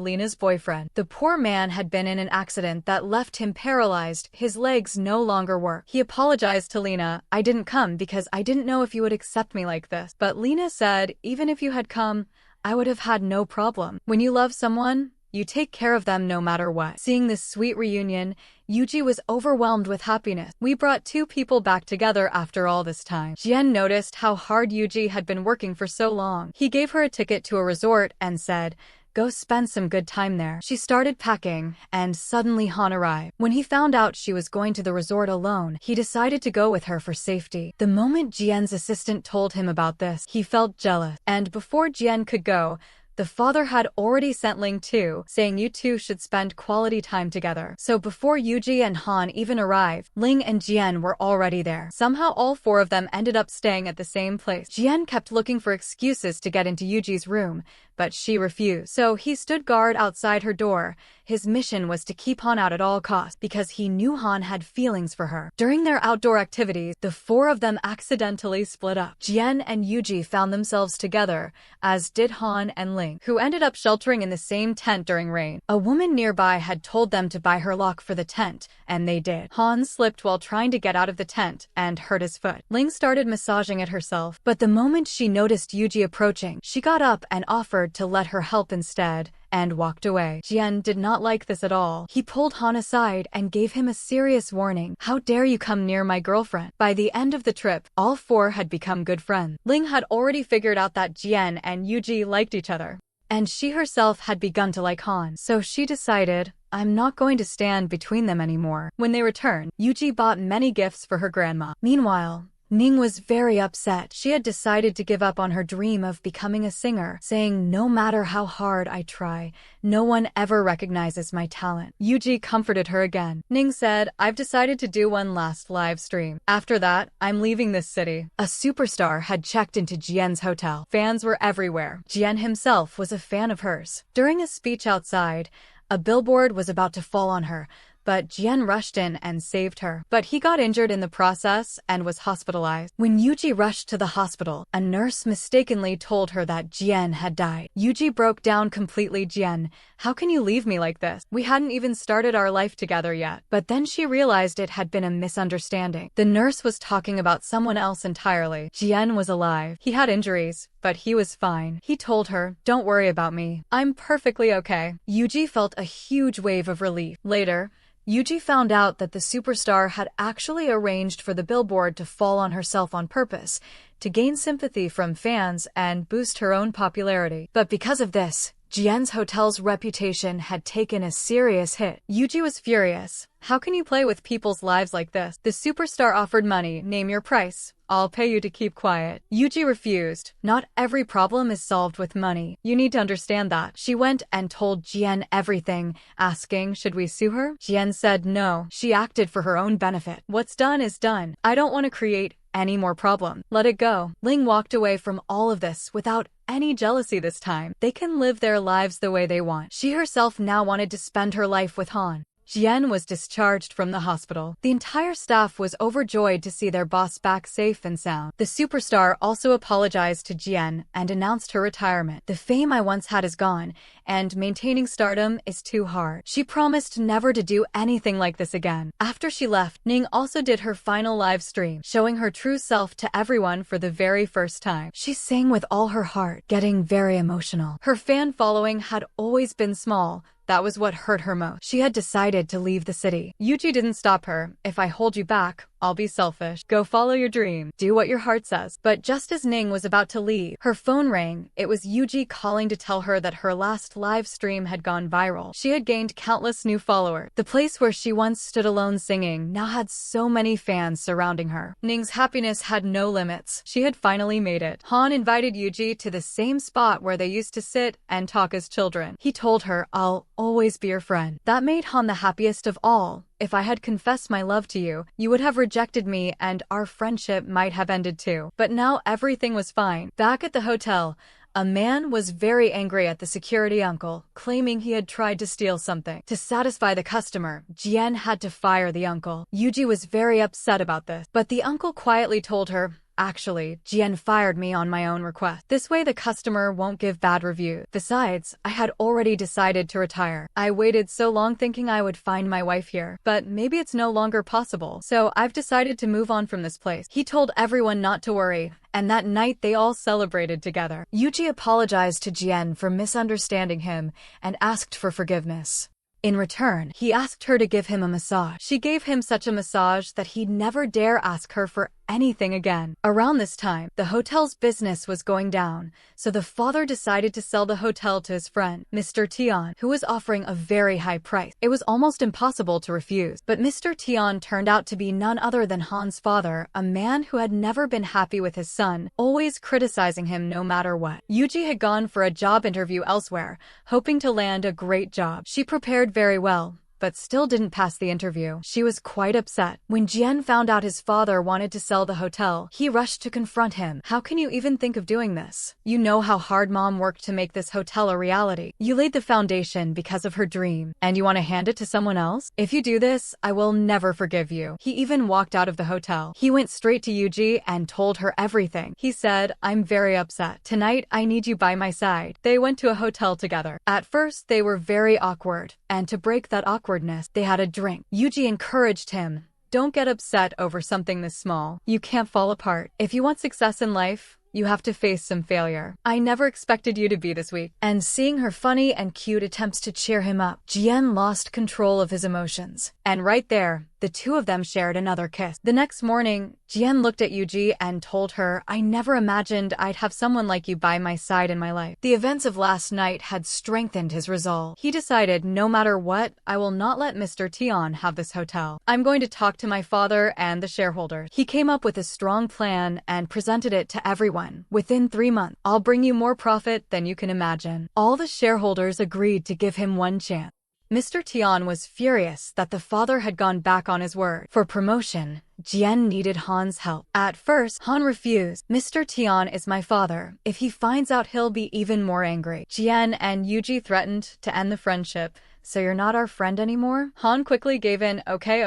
Lena's boyfriend. The poor man had been in an accident that left him paralyzed. His legs no longer worked. He apologized to Lena. "I didn't come because I didn't know if you would accept me like this." But Lena said, "Even if you had come, I would have had no problem. When you love someone, you take care of them no matter what." Seeing this sweet reunion, Yuji was overwhelmed with happiness. "We brought two people back together after all this time." Jian noticed how hard Yuji had been working for so long. He gave her a ticket to a resort and said, "Go spend some good time there." She started packing, and suddenly Han arrived. When he found out she was going to the resort alone, he decided to go with her for safety. The moment Jian's assistant told him about this, he felt jealous. And before Jian could go, the father had already sent Ling too, saying you two should spend quality time together. So before Yuji and Han even arrived, Ling and Jian were already there. Somehow all four of them ended up staying at the same place. Jian kept looking for excuses to get into Yuji's room, but she refused. So he stood guard outside her door. His mission was to keep Han out at all costs, because he knew Han had feelings for her. During their outdoor activities, the four of them accidentally split up. Jian and Yuji found themselves together, as did Han and Ling, who ended up sheltering in the same tent during rain. A woman nearby had told them to buy her lock for the tent, and they did. Han slipped while trying to get out of the tent and hurt his foot. Ling started massaging it herself, but the moment she noticed Yuji approaching, she got up and offered to let her help instead, and walked away. Jian did not like this at all. He pulled Han aside and gave him a serious warning. "How dare you come near my girlfriend?" By the end of the trip, all four had become good friends. Ling had already figured out that Jian and Yuji liked each other, and she herself had begun to like Han. So she decided, "I'm not going to stand between them anymore." When they returned, Yuji bought many gifts for her grandma. Meanwhile, Ning was very upset. She had decided to give up on her dream of becoming a singer, saying, "No matter how hard I try, no one ever recognizes my talent." Yuji comforted her again. Ning said, "I've decided to do one last live stream. After that, I'm leaving this city." A superstar had checked into Jian's hotel. Fans were everywhere. Jian himself was a fan of hers. During a speech outside, a billboard was about to fall on her, but Jian rushed in and saved her. But he got injured in the process and was hospitalized. When Yuji rushed to the hospital, a nurse mistakenly told her that Jian had died. Yuji broke down completely. "Jian, how can you leave me like this? We hadn't even started our life together yet." But then she realized it had been a misunderstanding. The nurse was talking about someone else entirely. Jian was alive. He had injuries, but he was fine. He told her, "Don't worry about me. I'm perfectly okay." Yuji felt a huge wave of relief. Later, Yuji found out that the superstar had actually arranged for the billboard to fall on herself on purpose, to gain sympathy from fans and boost her own popularity. But because of this, Jian's hotel's reputation had taken a serious hit. Yuji was furious. How can you play with people's lives like this? The superstar offered money. Name your price. I'll pay you to keep quiet. Yuji refused. Not every problem is solved with money. You need to understand that. She went and told Jian everything, asking, should we sue her? Jian said no. She acted for her own benefit. What's done is done. I don't want to create any more problem. Let it go. Ling walked away from all of this without any jealousy this time. They can live their lives the way they want. She herself now wanted to spend her life with Han. Jian was discharged from the hospital. The entire staff was overjoyed to see their boss back safe and sound. The superstar also apologized to Jian and announced her retirement. The fame I once had is gone, and maintaining stardom is too hard. She promised never to do anything like this again. After she left, Ning also did her final live stream, showing her true self to everyone for the very first time. She sang with all her heart, getting very emotional. Her fan following had always been small. That was what hurt her most. She had decided to leave the city. Yuji didn't stop her. If I hold you back, I'll be selfish. Go follow your dream. Do what your heart says. But just as Ning was about to leave, her phone rang. It was Yuji calling to tell her that her last live stream had gone viral. She had gained countless new followers. The place where she once stood alone singing now had so many fans surrounding her. Ning's happiness had no limits. She had finally made it. Han invited Yuji to the same spot where they used to sit and talk as children. He told her, I'll always be your friend. That made Han the happiest of all. If I had confessed my love to you, you would have rejected me and our friendship might have ended too. But now everything was fine. Back at the hotel, a man was very angry at the security uncle, claiming he had tried to steal something. To satisfy the customer, Jian had to fire the uncle. Yuji was very upset about this, but the uncle quietly told her, actually, Jian fired me on my own request. This way the customer won't give bad reviews. Besides, I had already decided to retire. I waited so long thinking I would find my wife here, but maybe it's no longer possible. So I've decided to move on from this place. He told everyone not to worry, and that night they all celebrated together. Yuji apologized to Jian for misunderstanding him and asked for forgiveness. In return, he asked her to give him a massage. She gave him such a massage that he'd never dare ask her for anything again. Around this time, the hotel's business was going down, so the father decided to sell the hotel to his friend, Mr. Tian, who was offering a very high price. It was almost impossible to refuse, but Mr. Tian turned out to be none other than Han's father, a man who had never been happy with his son, always criticizing him no matter what. Yuji had gone for a job interview elsewhere, hoping to land a great job. She prepared very well, but still didn't pass the interview. She was quite upset. When Jian found out his father wanted to sell the hotel, he rushed to confront him. How can you even think of doing this? You know how hard mom worked to make this hotel a reality. You laid the foundation because of her dream, and you want to hand it to someone else? If you do this, I will never forgive you. He even walked out of the hotel. He went straight to Yuji and told her everything. He said, I'm very upset. Tonight, I need you by my side. They went to a hotel together. At first, they were very awkward, and to break that awkwardness, they had a drink. Yuji encouraged him, don't get upset over something this small. You can't fall apart. If you want success in life, you have to face some failure. I never expected you to be this weak. And seeing her funny and cute attempts to cheer him up, Jian lost control of his emotions. And right there, the two of them shared another kiss. The next morning, Jian looked at Yuji and told her, I never imagined I'd have someone like you by my side in my life. The events of last night had strengthened his resolve. He decided, no matter what, I will not let Mr. Tian have this hotel. I'm going to talk to my father and the shareholders. He came up with a strong plan and presented it to everyone. Within 3 months, I'll bring you more profit than you can imagine. All the shareholders agreed to give him one chance. Mr. Tian was furious that the father had gone back on his word. For promotion, Jian needed Han's help. At first, Han refused. Mr. Tian is my father. If he finds out, he'll be even more angry. Jian and Yuji threatened to end the friendship. So you're not our friend anymore? Han quickly gave in, okay,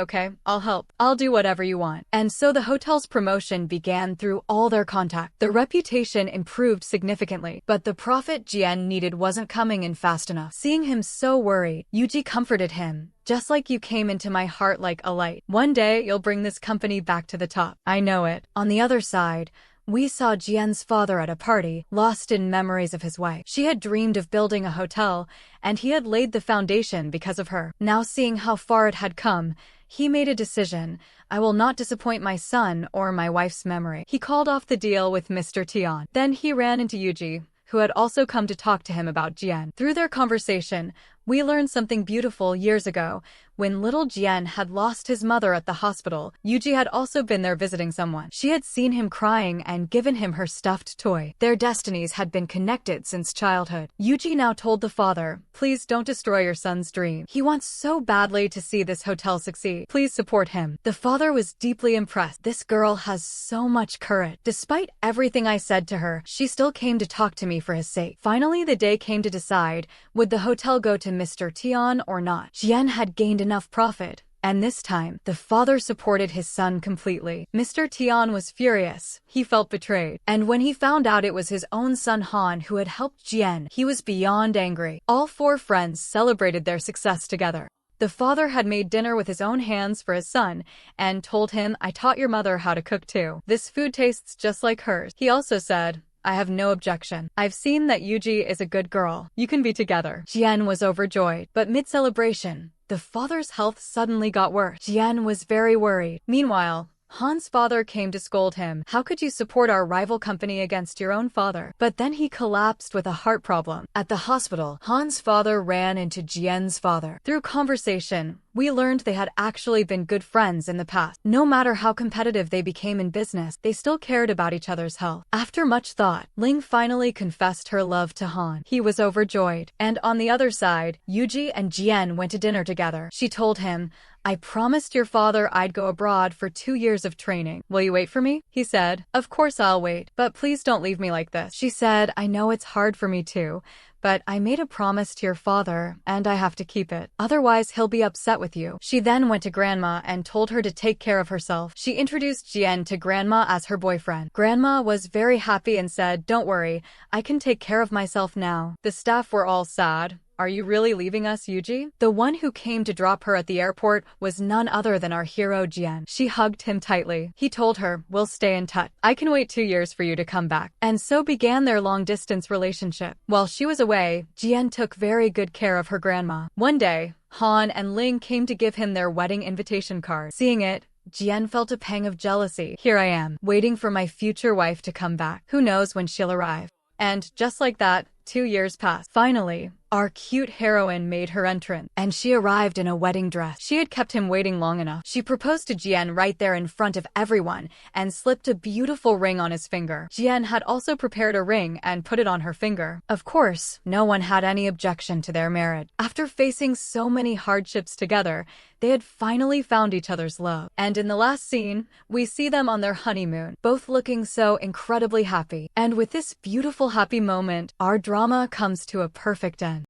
I'll help. I'll do whatever you want. And so the hotel's promotion began through all their contact. The reputation improved significantly, but the profit Jian needed wasn't coming in fast enough. Seeing him so worried, Yuji comforted him. Just like you came into my heart like a light. One day, you'll bring this company back to the top. I know it. On the other side, we saw Jian's father at a party, lost in memories of his wife. She had dreamed of building a hotel, and he had laid the foundation because of her. Now seeing how far it had come, he made a decision. I will not disappoint my son or my wife's memory. He called off the deal with Mr. Tian. Then he ran into Yuji, who had also come to talk to him about Jian. Through their conversation, we learned something beautiful years ago. When little Jian had lost his mother at the hospital, Yuji had also been there visiting someone. She had seen him crying and given him her stuffed toy. Their destinies had been connected since childhood. Yuji now told the father, "Please don't destroy your son's dream. He wants so badly to see this hotel succeed. Please support him." The father was deeply impressed. This girl has so much courage. Despite everything I said to her, she still came to talk to me for his sake. Finally, the day came to decide, would the hotel go to Mr. Tian or not? Jian had gained enough profit, and this time, the father supported his son completely. Mr. Tian was furious. He felt betrayed. And when he found out it was his own son Han who had helped Jian, he was beyond angry. All four friends celebrated their success together. The father had made dinner with his own hands for his son and told him, "I taught your mother how to cook too. This food tastes just like hers." He also said, "I have no objection. I've seen that Yuji is a good girl. You can be together." Jian was overjoyed, but mid-celebration, the father's health suddenly got worse. Jian was very worried. Meanwhile, Han's father came to scold him. "How could you support our rival company against your own father?" But then he collapsed with a heart problem. At the hospital, Han's father ran into Jian's father. Through conversation, we learned they had actually been good friends in the past. No matter how competitive they became in business, they still cared about each other's health. After much thought, Ling finally confessed her love to Han. He was overjoyed. And on the other side, Yuji and Jian went to dinner together. She told him, "I promised your father I'd go abroad for 2 years of training. Will you wait for me?" He said, "Of course I'll wait, but please don't leave me like this." She said, "I know it's hard for me too, but I made a promise to your father, and I have to keep it. Otherwise, he'll be upset with you." She then went to Grandma and told her to take care of herself. She introduced Jian to Grandma as her boyfriend. Grandma was very happy and said, "Don't worry, I can take care of myself now." The staff were all sad. "Are you really leaving us, Yuji?" The one who came to drop her at the airport was none other than our hero Jian. She hugged him tightly. He told her, "We'll stay in touch. I can wait 2 years for you to come back." And so began their long-distance relationship. While she was away, Jian took very good care of her grandma. One day, Han and Ling came to give him their wedding invitation card. Seeing it, Jian felt a pang of jealousy. "Here I am, waiting for my future wife to come back. Who knows when she'll arrive?" And just like that, 2 years passed. Finally, our cute heroine made her entrance, and she arrived in a wedding dress. She had kept him waiting long enough. She proposed to Jian right there in front of everyone and slipped a beautiful ring on his finger. Jian had also prepared a ring and put it on her finger. Of course, no one had any objection to their marriage. After facing so many hardships together, they had finally found each other's love. And in the last scene, we see them on their honeymoon, both looking so incredibly happy. And with this beautiful happy moment, our drama comes to a perfect end.